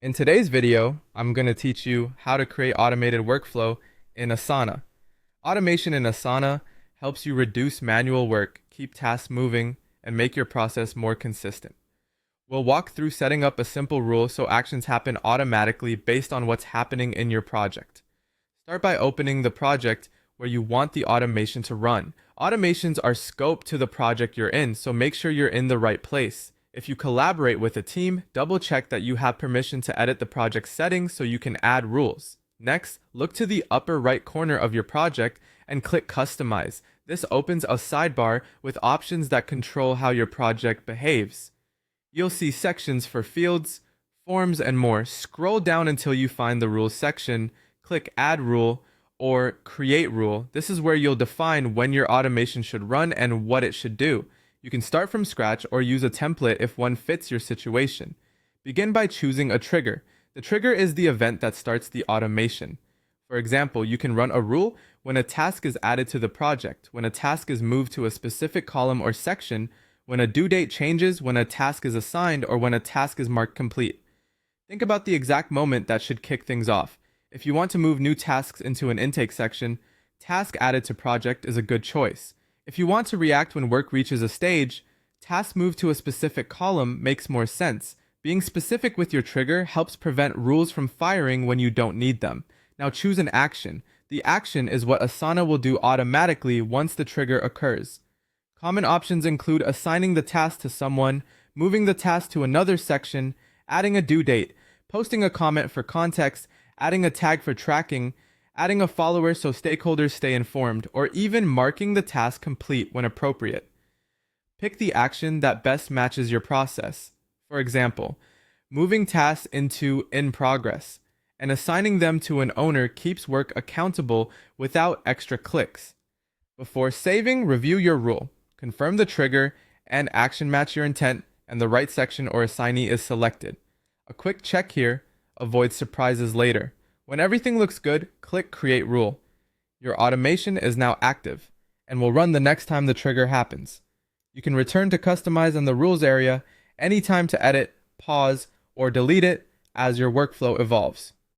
In today's video, I'm going to teach you how to create automated workflow in Asana. Automation in Asana helps you reduce manual work, keep tasks moving, and make your process more consistent. We'll walk through setting up a simple rule so actions happen automatically based on what's happening in your project. Start by opening the project where you want the automation to run. Automations are scoped to the project you're in, so make sure you're in the right place. If you collaborate with a team, double check that you have permission to edit the project settings so you can add rules. Next, look to the upper right corner of your project and click Customize. This opens a sidebar with options that control how your project behaves. You'll see sections for fields, forms, and more. Scroll down until you find the Rules section, click Add Rule or Create Rule. This is where you'll define when your automation should run and what it should do. You can start from scratch or use a template if one fits your situation. Begin by choosing a trigger. The trigger is the event that starts the automation. For example, you can run a rule when a task is added to the project, when a task is moved to a specific column or section, when a due date changes, when a task is assigned, or when a task is marked complete. Think about the exact moment that should kick things off. If you want to move new tasks into an intake section, task added to project is a good choice. If you want to react when work reaches a stage, task moved to a specific column makes more sense. Being specific with your trigger helps prevent rules from firing when you don't need them. Now choose an action. The action is what Asana will do automatically once the trigger occurs. Common options include assigning the task to someone, moving the task to another section, adding a due date, posting a comment for context, adding a tag for tracking, adding a follower so stakeholders stay informed, or even marking the task complete when appropriate. Pick the action that best matches your process. For example, moving tasks into in progress and assigning them to an owner keeps work accountable without extra clicks. Before saving, review your rule. Confirm the trigger and action match your intent and the right section or assignee is selected. A quick check here avoids surprises later. When everything looks good, click Create Rule. Your automation is now active and will run the next time the trigger happens. You can return to Customize in the Rules area anytime to edit, pause, or delete it as your workflow evolves.